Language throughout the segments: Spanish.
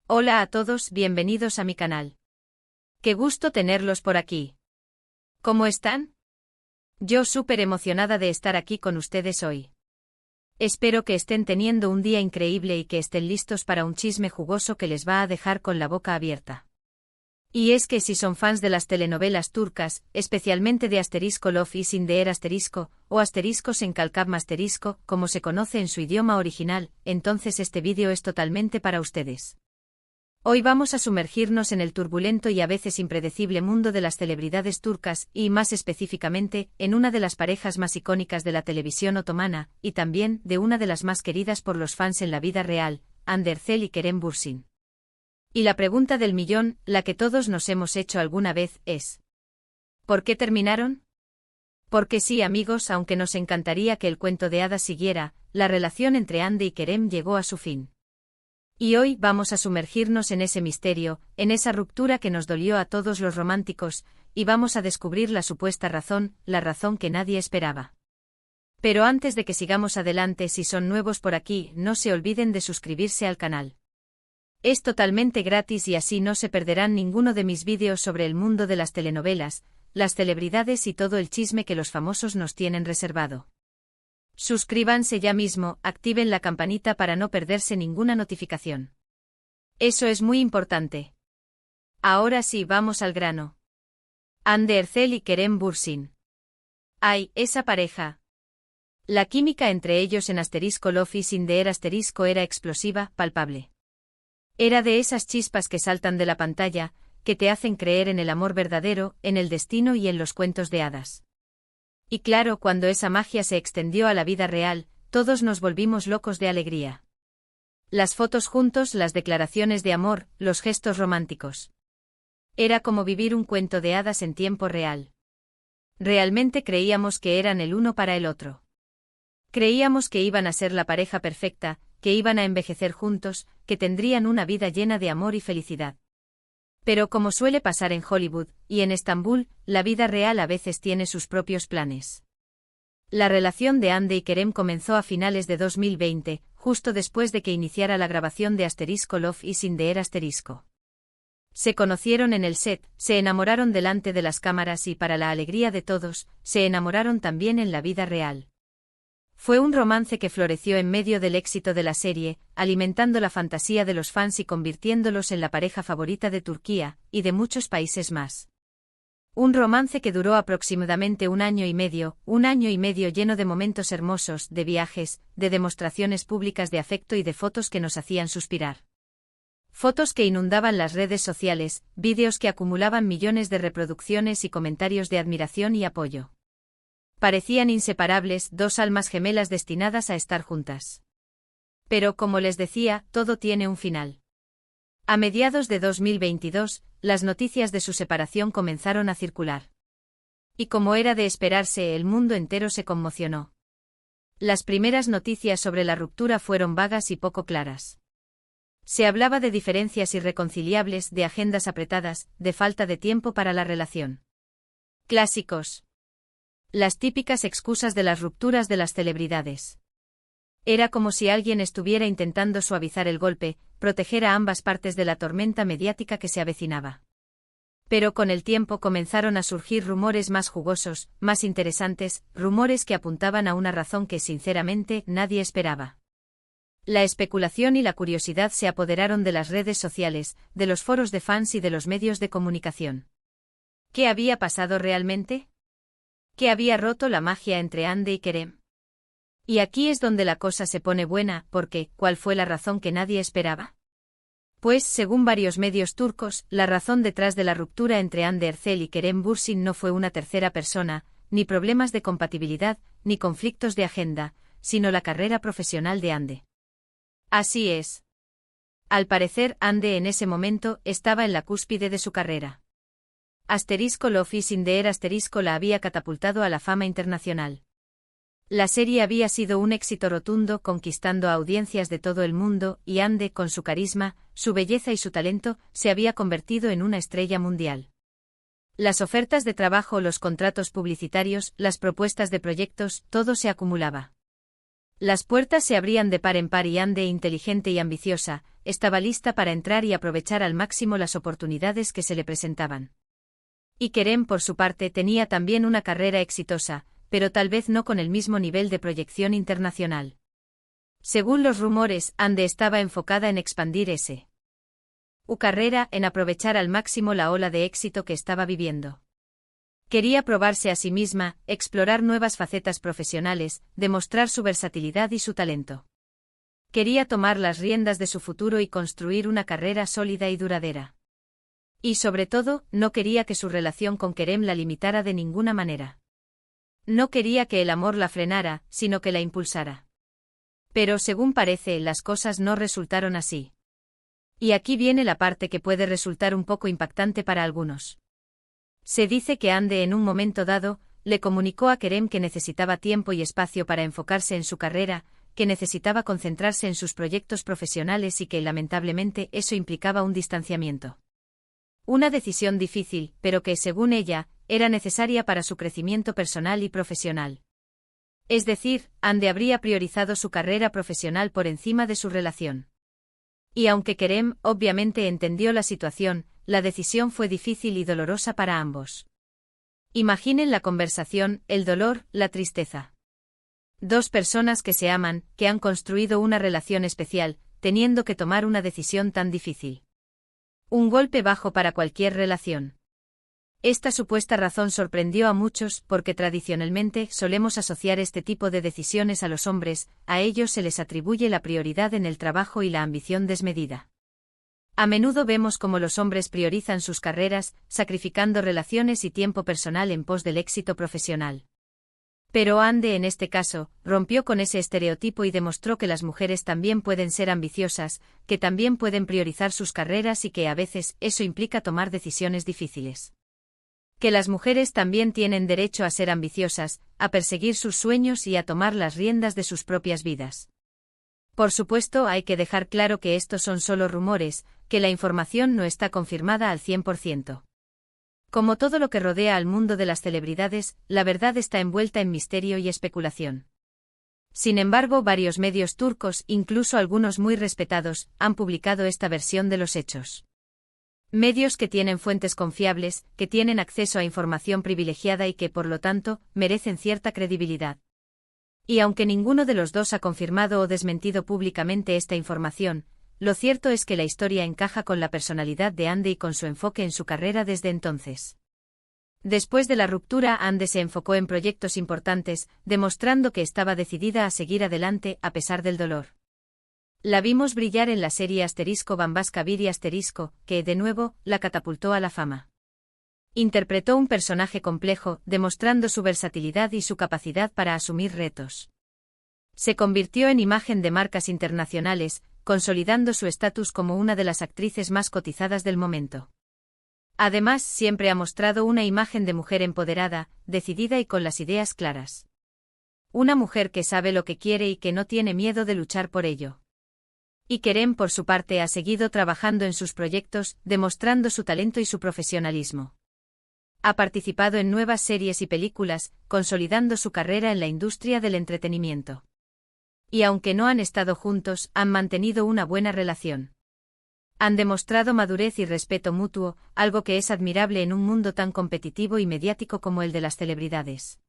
Hola a todos, bienvenidos a mi canal. Qué gusto tenerlos por aquí. ¿Cómo están? Yo súper emocionada de estar aquí con ustedes hoy. Espero que estén teniendo un día increíble y que estén listos para un chisme jugoso que les va a dejar con la boca abierta. Y es que si son fans de las telenovelas turcas, especialmente de Asterisco Love is in the air asterisco, o asteriscos en Kalkam asterisco, como se conoce en su idioma original, entonces este vídeo es totalmente para ustedes. Hoy vamos a sumergirnos en el turbulento y a veces impredecible mundo de las celebridades turcas y, más específicamente, en una de las parejas más icónicas de la televisión otomana, y también de una de las más queridas por los fans en la vida real, Hande Erçel y Kerem Bürsin. Y la pregunta del millón, la que todos nos hemos hecho alguna vez, es: ¿por qué terminaron? Porque sí, amigos, aunque nos encantaría que el cuento de hadas siguiera, la relación entre Hande y Kerem llegó a su fin. Y hoy vamos a sumergirnos en ese misterio, en esa ruptura que nos dolió a todos los románticos, y vamos a descubrir la supuesta razón, la razón que nadie esperaba. Pero antes de que sigamos adelante, si son nuevos por aquí, no se olviden de suscribirse al canal. Es totalmente gratis y así no se perderán ninguno de mis vídeos sobre el mundo de las telenovelas, las celebridades y todo el chisme que los famosos nos tienen reservado. Suscríbanse ya mismo, activen la campanita para no perderse ninguna notificación. Eso es muy importante. Ahora sí, vamos al grano. Hande Erçel y Kerem Bürsin. ¡Ay, esa pareja! La química entre ellos en asterisco Love is in the air asterisco era explosiva, palpable. Era de esas chispas que saltan de la pantalla, que te hacen creer en el amor verdadero, en el destino y en los cuentos de hadas. Y claro, cuando esa magia se extendió a la vida real, todos nos volvimos locos de alegría. Las fotos juntos, las declaraciones de amor, los gestos románticos. Era como vivir un cuento de hadas en tiempo real. Realmente creíamos que eran el uno para el otro. Creíamos que iban a ser la pareja perfecta, que iban a envejecer juntos, que tendrían una vida llena de amor y felicidad. Pero como suele pasar en Hollywood, y en Estambul, la vida real a veces tiene sus propios planes. La relación de Hande y Kerem comenzó a finales de 2020, justo después de que iniciara la grabación de Asterisco Love is in the air asterisco. Se conocieron en el set, se enamoraron delante de las cámaras y, para la alegría de todos, se enamoraron también en la vida real. Fue un romance que floreció en medio del éxito de la serie, alimentando la fantasía de los fans y convirtiéndolos en la pareja favorita de Turquía, y de muchos países más. Un romance que duró aproximadamente un año y medio lleno de momentos hermosos, de viajes, de demostraciones públicas de afecto y de fotos que nos hacían suspirar. Fotos que inundaban las redes sociales, vídeos que acumulaban millones de reproducciones y comentarios de admiración y apoyo. Parecían inseparables, dos almas gemelas destinadas a estar juntas. Pero como les decía, todo tiene un final. A mediados de 2022, las noticias de su separación comenzaron a circular. Y como era de esperarse, el mundo entero se conmocionó. Las primeras noticias sobre la ruptura fueron vagas y poco claras. Se hablaba de diferencias irreconciliables, de agendas apretadas, de falta de tiempo para la relación. Clásicos. Las típicas excusas de las rupturas de las celebridades. Era como si alguien estuviera intentando suavizar el golpe, proteger a ambas partes de la tormenta mediática que se avecinaba. Pero con el tiempo comenzaron a surgir rumores más jugosos, más interesantes, rumores que apuntaban a una razón que sinceramente nadie esperaba. La especulación y la curiosidad se apoderaron de las redes sociales, de los foros de fans y de los medios de comunicación. ¿Qué había pasado realmente? ¿Qué había roto la magia entre Hande y Kerem? Y aquí es donde la cosa se pone buena, porque, ¿cuál fue la razón que nadie esperaba? Pues, según varios medios turcos, la razón detrás de la ruptura entre Hande Erçel y Kerem Bürsin no fue una tercera persona, ni problemas de compatibilidad, ni conflictos de agenda, sino la carrera profesional de Hande. Así es. Al parecer, Hande en ese momento estaba en la cúspide de su carrera. Asterisco Love is in the air asterisco la había catapultado a la fama internacional. La serie había sido un éxito rotundo, conquistando a audiencias de todo el mundo, y Hande, con su carisma, su belleza y su talento, se había convertido en una estrella mundial. Las ofertas de trabajo, los contratos publicitarios, las propuestas de proyectos, todo se acumulaba. Las puertas se abrían de par en par y Ande, inteligente y ambiciosa, estaba lista para entrar y aprovechar al máximo las oportunidades que se le presentaban. Y Kerem, por su parte, tenía también una carrera exitosa, pero tal vez no con el mismo nivel de proyección internacional. Según los rumores, Ande estaba enfocada en expandir su carrera, en aprovechar al máximo la ola de éxito que estaba viviendo. Quería probarse a sí misma, explorar nuevas facetas profesionales, demostrar su versatilidad y su talento. Quería tomar las riendas de su futuro y construir una carrera sólida y duradera. Y sobre todo, no quería que su relación con Kerem la limitara de ninguna manera. No quería que el amor la frenara, sino que la impulsara. Pero según parece, las cosas no resultaron así. Y aquí viene la parte que puede resultar un poco impactante para algunos. Se dice que Ande, en un momento dado, le comunicó a Kerem que necesitaba tiempo y espacio para enfocarse en su carrera, que necesitaba concentrarse en sus proyectos profesionales y que, lamentablemente, eso implicaba un distanciamiento. Una decisión difícil, pero que, según ella, era necesaria para su crecimiento personal y profesional. Es decir, Ande habría priorizado su carrera profesional por encima de su relación. Y aunque Kerem, obviamente, entendió la situación, la decisión fue difícil y dolorosa para ambos. Imaginen la conversación, el dolor, la tristeza. Dos personas que se aman, que han construido una relación especial, teniendo que tomar una decisión tan difícil. Un golpe bajo para cualquier relación. Esta supuesta razón sorprendió a muchos porque tradicionalmente solemos asociar este tipo de decisiones a los hombres, a ellos se les atribuye la prioridad en el trabajo y la ambición desmedida. A menudo vemos cómo los hombres priorizan sus carreras, sacrificando relaciones y tiempo personal en pos del éxito profesional. Pero Ande, en este caso, rompió con ese estereotipo y demostró que las mujeres también pueden ser ambiciosas, que también pueden priorizar sus carreras y que a veces eso implica tomar decisiones difíciles. Que las mujeres también tienen derecho a ser ambiciosas, a perseguir sus sueños y a tomar las riendas de sus propias vidas. Por supuesto, hay que dejar claro que estos son solo rumores, que la información no está confirmada al 100%. Como todo lo que rodea al mundo de las celebridades, la verdad está envuelta en misterio y especulación. Sin embargo, varios medios turcos, incluso algunos muy respetados, han publicado esta versión de los hechos. Medios que tienen fuentes confiables, que tienen acceso a información privilegiada y que, por lo tanto, merecen cierta credibilidad. Y aunque ninguno de los dos ha confirmado o desmentido públicamente esta información, lo cierto es que la historia encaja con la personalidad de Ande y con su enfoque en su carrera desde entonces. Después de la ruptura, Ande se enfocó en proyectos importantes, demostrando que estaba decidida a seguir adelante a pesar del dolor. La vimos brillar en la serie Bambaska Biri que, de nuevo, la catapultó a la fama. Interpretó un personaje complejo, demostrando su versatilidad y su capacidad para asumir retos. Se convirtió en imagen de marcas internacionales, consolidando su estatus como una de las actrices más cotizadas del momento. Además, siempre ha mostrado una imagen de mujer empoderada, decidida y con las ideas claras. Una mujer que sabe lo que quiere y que no tiene miedo de luchar por ello. Y Kerem, por su parte, ha seguido trabajando en sus proyectos, demostrando su talento y su profesionalismo. Ha participado en nuevas series y películas, consolidando su carrera en la industria del entretenimiento. Y aunque no han estado juntos, han mantenido una buena relación. Han demostrado madurez y respeto mutuo, algo que es admirable en un mundo tan competitivo y mediático como el de las celebridades.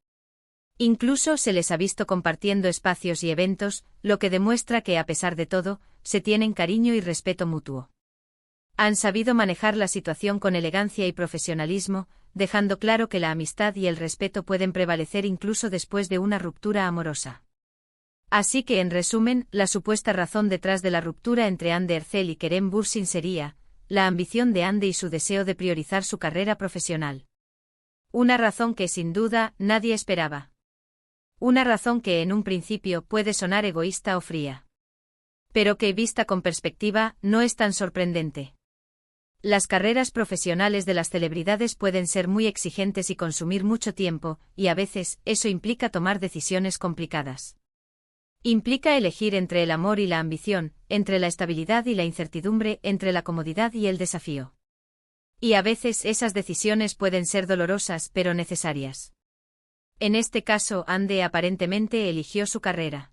Incluso se les ha visto compartiendo espacios y eventos, lo que demuestra que, a pesar de todo, se tienen cariño y respeto mutuo. Han sabido manejar la situación con elegancia y profesionalismo, dejando claro que la amistad y el respeto pueden prevalecer incluso después de una ruptura amorosa. Así que, en resumen, la supuesta razón detrás de la ruptura entre Hande Erçel y Kerem Bürsin sería la ambición de Hande y su deseo de priorizar su carrera profesional. Una razón que, sin duda, nadie esperaba. Una razón que en un principio puede sonar egoísta o fría. Pero que, vista con perspectiva, no es tan sorprendente. Las carreras profesionales de las celebridades pueden ser muy exigentes y consumir mucho tiempo, y a veces eso implica tomar decisiones complicadas. Implica elegir entre el amor y la ambición, entre la estabilidad y la incertidumbre, entre la comodidad y el desafío. Y a veces esas decisiones pueden ser dolorosas pero necesarias. En este caso, Hande aparentemente eligió su carrera.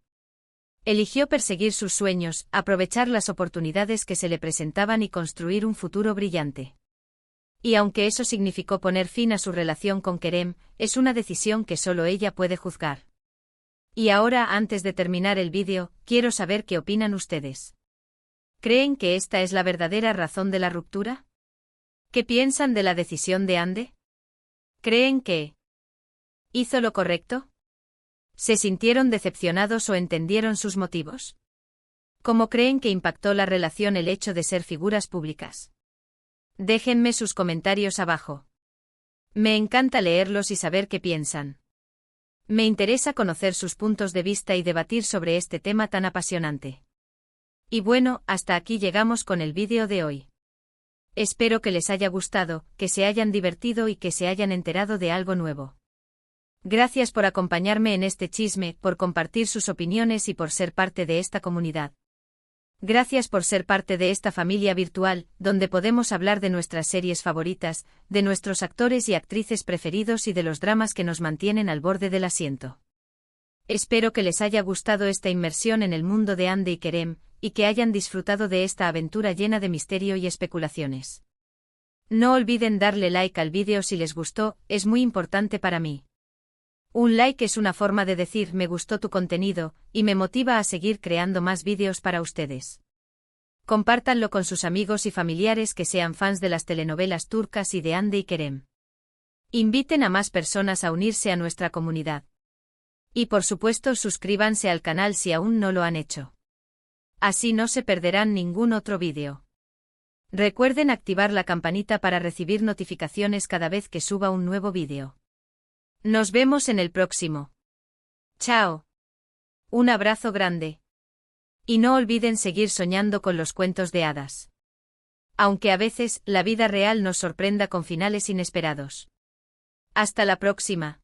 Eligió perseguir sus sueños, aprovechar las oportunidades que se le presentaban y construir un futuro brillante. Y aunque eso significó poner fin a su relación con Kerem, es una decisión que solo ella puede juzgar. Y ahora, antes de terminar el vídeo, quiero saber qué opinan ustedes. ¿Creen que esta es la verdadera razón de la ruptura? ¿Qué piensan de la decisión de Hande? ¿Creen que hizo lo correcto? ¿Se sintieron decepcionados o entendieron sus motivos? ¿Cómo creen que impactó la relación el hecho de ser figuras públicas? Déjenme sus comentarios abajo. Me encanta leerlos y saber qué piensan. Me interesa conocer sus puntos de vista y debatir sobre este tema tan apasionante. Y bueno, hasta aquí llegamos con el vídeo de hoy. Espero que les haya gustado, que se hayan divertido y que se hayan enterado de algo nuevo. Gracias por acompañarme en este chisme, por compartir sus opiniones y por ser parte de esta comunidad. Gracias por ser parte de esta familia virtual, donde podemos hablar de nuestras series favoritas, de nuestros actores y actrices preferidos y de los dramas que nos mantienen al borde del asiento. Espero que les haya gustado esta inmersión en el mundo de Hande y Kerem, y que hayan disfrutado de esta aventura llena de misterio y especulaciones. No olviden darle like al vídeo si les gustó, es muy importante para mí. Un like es una forma de decir me gustó tu contenido, y me motiva a seguir creando más vídeos para ustedes. Compártanlo con sus amigos y familiares que sean fans de las telenovelas turcas y de Hande y Kerem. Inviten a más personas a unirse a nuestra comunidad. Y por supuesto suscríbanse al canal si aún no lo han hecho. Así no se perderán ningún otro vídeo. Recuerden activar la campanita para recibir notificaciones cada vez que suba un nuevo vídeo. Nos vemos en el próximo. Chao. Un abrazo grande. Y no olviden seguir soñando con los cuentos de hadas. Aunque a veces la vida real nos sorprenda con finales inesperados. Hasta la próxima.